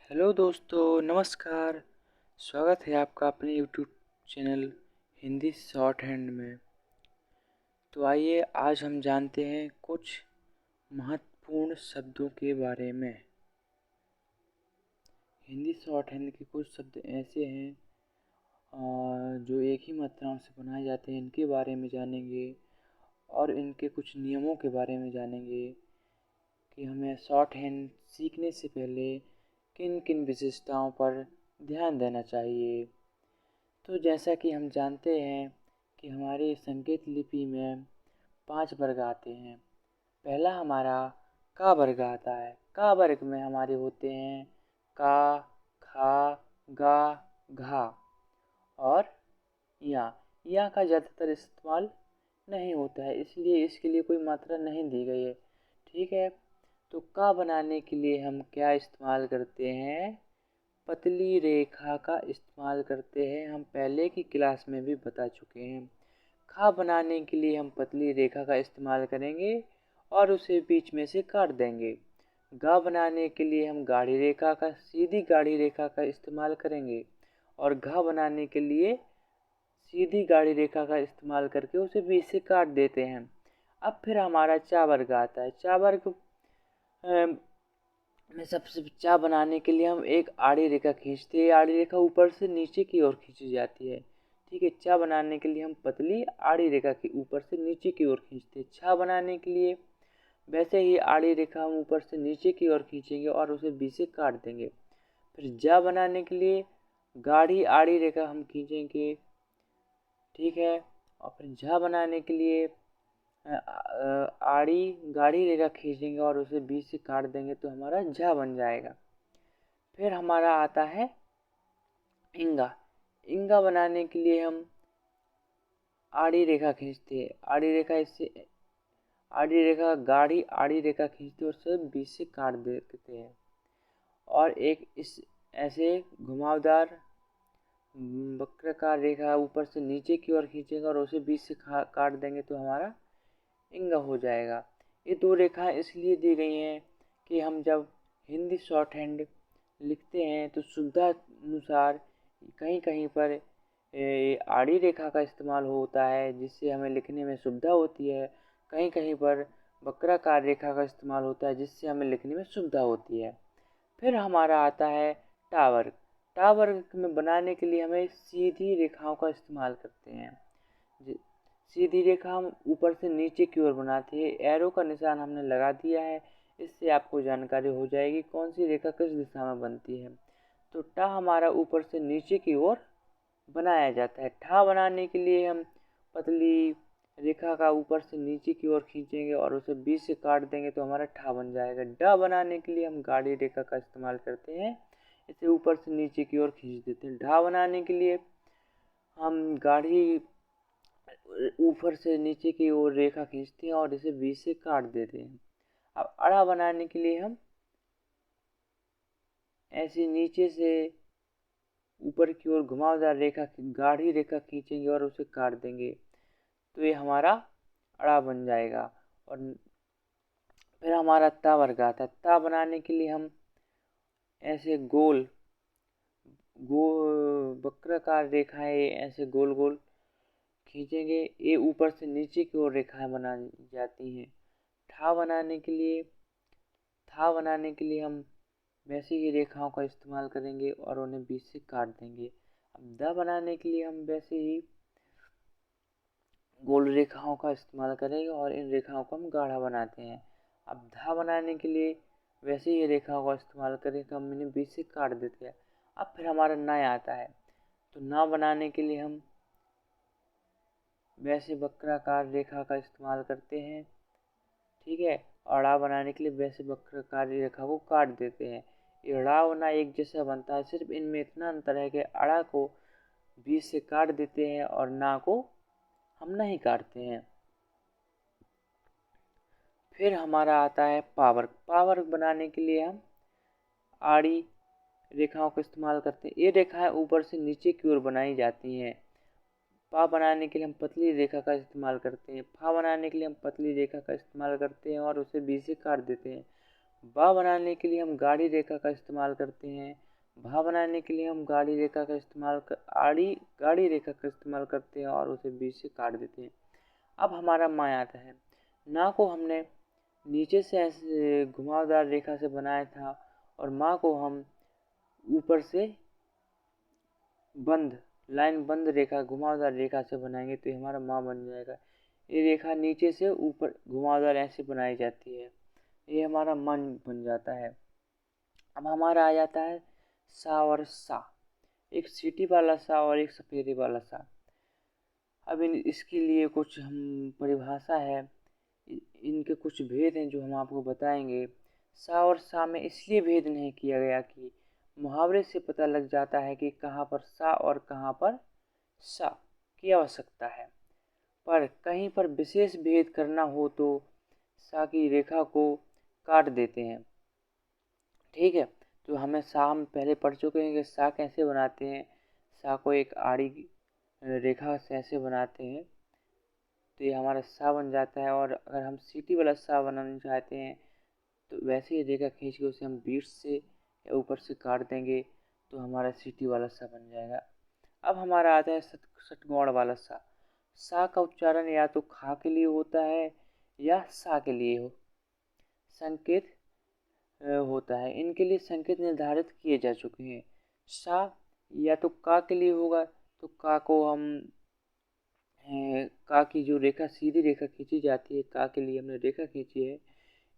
Hello दोस्तों, नमस्कार। स्वागत है आपका अपने YouTube channel Hindi short hand में। तो आइए आज हम जानते हैं कुछ महत्वपूर्ण शब्दों के बारे में। हिंदी शॉर्ट हैंड के कुछ शब्द ऐसे हैं जो एक ही मात्राओं से बनाए जाते हैं, इनके बारे में जानेंगे और इनके कुछ नियमों के बारे में जानेंगे कि हमें शॉर्ट हैंड सीखने से पहले किन किन विशेषताओं पर ध्यान देना चाहिए। तो जैसा कि हम जानते हैं कि हमारी संकेत लिपि में 5 वर्ग आते हैं। पहला हमारा का वर्ग आता है। का वर्ग में हमारे होते हैं का, खा, गा, घा और या। या का ज़्यादातर इस्तेमाल नहीं होता है, इसलिए इसके लिए कोई मात्रा नहीं दी गई है। ठीक है, तो का बनाने के लिए हम क्या इस्तेमाल करते हैं? पतली रेखा का इस्तेमाल करते हैं। हम पहले की क्लास में भी बता चुके हैं। खा बनाने के लिए हम पतली रेखा का इस्तेमाल करेंगे और उसे बीच में से काट देंगे। गा बनाने के लिए हम गाढ़ी रेखा का सीधी गाढ़ी रेखा का इस्तेमाल करेंगे और घा बनाने के लिए सीधी गाढ़ी रेखा का इस्तेमाल करके उसे बीच से काट देते हैं। अब फिर हमारा चा वर्ग आता है। चा वर्ग में सबसे चा बनाने के लिए हम एक आड़ी रेखा खींचते हैं। आड़ी रेखा ऊपर से नीचे की ओर खींची जाती है। ठीक है, चा बनाने के लिए हम पतली आड़ी रेखा के ऊपर से नीचे की ओर खींचते हैं। छा बनाने के लिए वैसे ही आड़ी रेखा हम ऊपर से नीचे की ओर खींचेंगे और उसे बीच से काट देंगे। फिर जा बनाने के लिए गाढ़ी आड़ी रेखा हम खींचेंगे। ठीक है, और फिर झा बनाने के लिए आड़ी गाढ़ी रेखा खींचेंगे और उसे बीच से काट देंगे तो हमारा झा बन जाएगा। फिर हमारा आता है इंगा। इंगा बनाने के लिए हम आड़ी रेखा खींचते हैं। आड़ी रेखा गाढ़ी आड़ी रेखा खींचते हैं और उसे बीच से काट देते हैं और एक इस ऐसे घुमावदार वक्राकार रेखा ऊपर से नीचे की ओर खींचेंगे और उसे बीच से काट देंगे तो हमारा इंगा हो जाएगा। ये दो रेखाएं इसलिए दी गई हैं कि हम जब हिंदी शॉर्ट हैंड लिखते हैं तो सुविधा अनुसार कहीं कहीं पर आड़ी रेखा का इस्तेमाल होता है जिससे हमें लिखने में सुविधा होती है। कहीं कहीं पर वक्राकार रेखा का इस्तेमाल होता है जिससे हमें लिखने में सुविधा होती है। फिर हमारा आता है टावर। टावर में बनाने के लिए हमें सीधी रेखाओं का इस्तेमाल करते हैं। सीधी रेखा हम ऊपर से नीचे की ओर बनाते हैं। एरो का निशान हमने लगा दिया है, इससे आपको जानकारी हो जाएगी कौन सी रेखा किस दिशा में बनती है। तो टा हमारा ऊपर से नीचे की ओर बनाया जाता है। ठा बनाने के लिए हम पतली रेखा का ऊपर से नीचे की ओर खींचेंगे और उसे बीच से काट देंगे तो हमारा ठा बन जाएगा। डा बनाने के लिए हम गाढ़ी रेखा का इस्तेमाल करते हैं, इसे ऊपर से नीचे की ओर खींच देते हैं। ढा बनाने के लिए हम गाढ़ी ऊपर से नीचे की ओर रेखा खींचते हैं और इसे बीच से काट देते हैं। अब अड़ा बनाने के लिए हम ऐसे नीचे से ऊपर की ओर घुमावदार रेखा गाढ़ी रेखा खींचेंगे और उसे काट देंगे तो ये हमारा अड़ा बन जाएगा। और फिर हमारा ता वर्ग आता है। ता बनाने के लिए हम ऐसे गोल वक्राकार रेखाएं ऐसे गोल गोल खींचेंगे। ये ऊपर से नीचे की ओर रेखाएं बनाई जाती हैं। ठा बनाने के लिए हम वैसी ही रेखाओं का इस्तेमाल करेंगे और उन्हें बीच से काट देंगे। अब द बनाने के लिए हम वैसे ही गोल रेखाओं का इस्तेमाल करेंगे और इन रेखाओं को हम गाढ़ा बनाते हैं। अब धा बनाने के लिए वैसे ही रेखाओं का इस्तेमाल करेंगे, हम इन्हें बीच से काट देते हैं। अब फिर हमारा ना आता है। तो ना बनाने के लिए हम वैसे वक्राकार रेखा का इस्तेमाल करते हैं। ठीक है, और ड़ा बनाने के लिए वैसे वक्राकार रेखा को काट देते हैं। ये ड़ा और ना एक जैसा बनता है, सिर्फ इनमें इतना अंतर है कि अड़ा को बीच से काट देते हैं और ना को हम नहीं काटते हैं। फिर हमारा आता है पावर्क। पावर्क बनाने के लिए हम आड़ी रेखाओं का इस्तेमाल करते हैं। ये रेखाएं ऊपर से नीचे की ओर बनाई जाती हैं। पा बनाने के लिए हम पतली रेखा का इस्तेमाल करते हैं। फा बनाने के लिए हम पतली रेखा का इस्तेमाल करते हैं और उसे बीच से काट देते हैं। बा बनाने के लिए हम गाढ़ी रेखा का इस्तेमाल करते हैं, भा बनाने के लिए हम गाढ़ी रेखा का इस्तेमाल गाढ़ी रेखा का इस्तेमाल करते हैं और उसे बीच से काट देते हैं। अब हमारा मा आता है। ना को हमने नीचे से ऐसे घुमावदार रेखा से बनाया था और मा को हम ऊपर से लाइन बंद रेखा घुमावदार रेखा से बनाएंगे तो ये हमारा मा बन जाएगा। ये रेखा नीचे से ऊपर घुमावदार ऐसे बनाई जाती है, ये हमारा मन बन जाता है। अब हमारा आ जाता है सा और सा, एक सीटी वाला सा और एक सफेदे वाला सा। अब इसके लिए कुछ हम परिभाषा है, इनके कुछ भेद हैं जो हम आपको बताएंगे। सा और सा में इसलिए भेद नहीं किया गया कि मुहावरे से पता लग जाता है कि कहाँ पर सा और कहाँ पर सा की आवश्यकता है, पर कहीं पर विशेष भेद करना हो तो सा की रेखा को काट देते हैं। ठीक है, तो हमें सा हम पहले पढ़ चुके हैं कि सा कैसे बनाते हैं। सा को एक आड़ी रेखा से ऐसे बनाते हैं तो ये हमारा सा बन जाता है। और अगर हम सीटी वाला सा बनाना चाहते हैं तो वैसे ही रेखा खींच के उसे हम बीच से या ऊपर से काट देंगे तो हमारा सीटी वाला सा बन जाएगा। अब हमारा आता है षटकोण वाला सा। सा का उच्चारण या तो खा के लिए होता है या सा के लिए संकेत होता है। इनके लिए संकेत निर्धारित किए जा चुके हैं। सा या तो का के लिए होगा तो का को हम का की जो रेखा सीधी रेखा खींची जाती है, का के लिए हमने रेखा खींची है,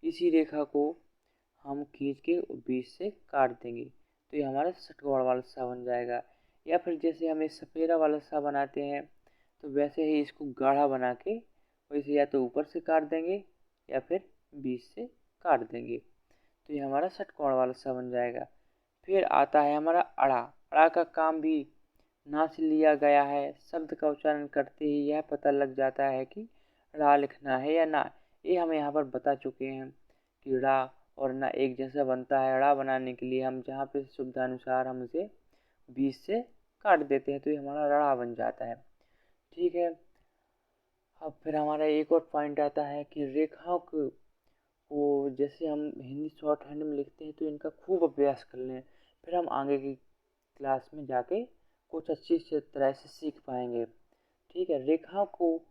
इसी रेखा को हम खींच के बीच से काट देंगे तो ये हमारा षटकोण वाला सा बन जाएगा। या फिर जैसे हम इस सफेदा वाला सा बनाते हैं तो वैसे ही इसको गाढ़ा बना के वैसे या तो ऊपर से काट देंगे या फिर बीच से काट देंगे तो ये हमारा षटकोण वाला सा बन जाएगा। फिर आता है हमारा अड़ा। अड़ा का काम भी ना से लिया गया है। शब्द का उच्चारण करते ही यह पता लग जाता है कि ड़ा लिखना है या ना। ये हम यहाँ पर बता चुके हैं कि ड़ा और ना एक जैसा बनता है। ड़ा बनाने के लिए हम जहाँ पे सुविधानुसार हम इसे बीच से काट देते हैं तो ये हमारा ड़ा बन जाता है। ठीक है, अब फिर हमारा एक और पॉइंट आता है कि रेखाओं को जैसे हम हिंदी शॉर्ट हैंड में लिखते हैं तो इनका खूब अभ्यास कर लें, फिर हम आगे की क्लास में जाके कुछ अच्छी तरह से सीख पाएंगे। ठीक है, रेखाओं को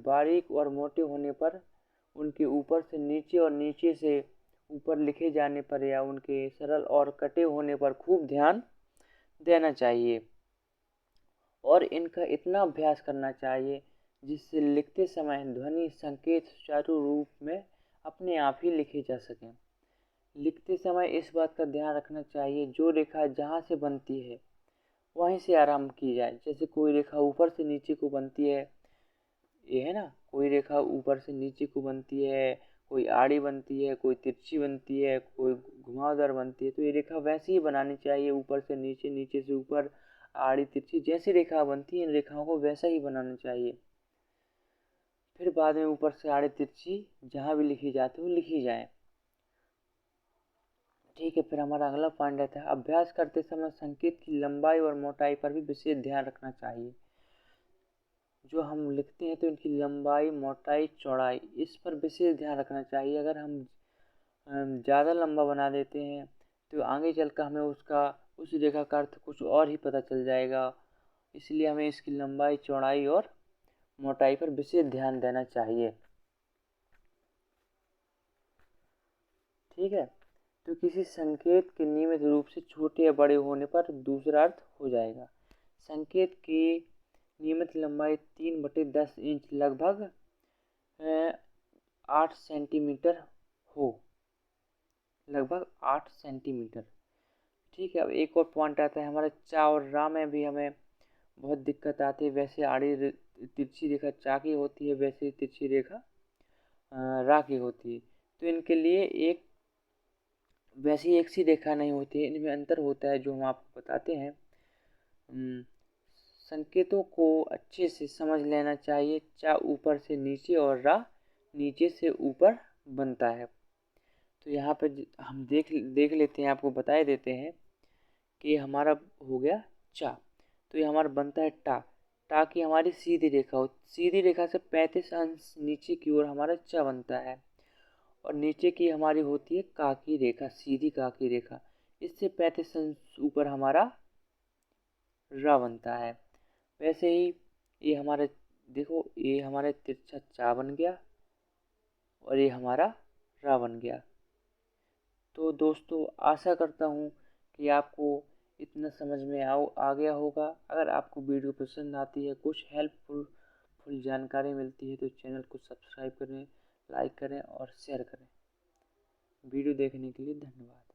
बारीक और मोटे होने पर, उनके ऊपर से नीचे और नीचे से ऊपर लिखे जाने पर या उनके सरल और कटे होने पर खूब ध्यान देना चाहिए और इनका इतना अभ्यास करना चाहिए जिससे लिखते समय ध्वनि संकेत सुचारू रूप में अपने आप ही लिखे जा सकें। लिखते समय इस बात का ध्यान रखना चाहिए जो रेखा जहाँ से बनती है वहीं से आरंभ की जाए। जैसे कोई रेखा ऊपर से नीचे को बनती है, ये है ना, कोई रेखा ऊपर से नीचे को बनती है, कोई आड़ी बनती है, कोई तिरछी बनती है, कोई घुमावदार बनती है, तो ये रेखा वैसे ही बनानी चाहिए, ऊपर से नीचे, नीचे से ऊपर, आड़ी तिरछी जैसी रेखा बनती है इन रेखाओं को वैसा ही बनाना चाहिए। फिर बाद में ऊपर से आड़ी तिरछी जहाँ भी लिखी जाती है वो लिखी जाए। ठीक है, फिर हमारा अगला पॉइंट रहता है अभ्यास करते समय संकेत की लंबाई और मोटाई पर भी विशेष ध्यान रखना चाहिए। जो हम लिखते हैं तो इनकी लंबाई, मोटाई, चौड़ाई इस पर विशेष ध्यान रखना चाहिए। अगर हम ज़्यादा लंबा बना देते हैं तो आगे चलकर हमें उस रेखा का अर्थ कुछ और ही पता चल जाएगा। इसलिए हमें इसकी लंबाई, चौड़ाई और मोटाई पर विशेष ध्यान देना चाहिए। ठीक है, तो किसी संकेत के नियमित रूप से छोटे या बड़े होने पर दूसरा अर्थ हो जाएगा। संकेत की नियमित लंबाई 3/10 इंच लगभग 8 सेंटीमीटर हो, लगभग 8 सेंटीमीटर। ठीक है, अब एक और पॉइंट आता है हमारा चा और रा में भी हमें बहुत दिक्कत आती है। वैसे आड़ी तिरछी रेखा चा की होती है, वैसे ही तिरछी रेखा रा की होती है। तो इनके लिए वैसी एक सी रेखा नहीं होती है, इनमें अंतर होता है जो हम आपको बताते हैं। संकेतों को अच्छे से समझ लेना चाहिए। चा ऊपर से नीचे और रा नीचे से ऊपर बनता है। तो यहाँ पे हम देख लेते हैं, आपको बताए देते हैं कि हमारा हो गया चा, तो ये हमारा बनता है टा। टा की हमारी सीधी रेखा हो, सीधी रेखा से 35 अंश नीचे की ओर हमारा चा बनता है। और नीचे की हमारी होती है का की रेखा, सीधी का की रेखा। इससे 35 अंश ऊपर हमारा र बनता है। वैसे ही ये हमारे, देखो ये हमारे तिरछा चा बन गया और ये हमारा रा बन गया। तो दोस्तों आशा करता हूँ कि आपको इतना समझ में आ गया होगा। अगर आपको वीडियो पसंद आती है, कुछ हेल्पफुल जानकारी मिलती है, तो चैनल को सब्सक्राइब करें, लाइक करें और शेयर करें। वीडियो देखने के लिए धन्यवाद।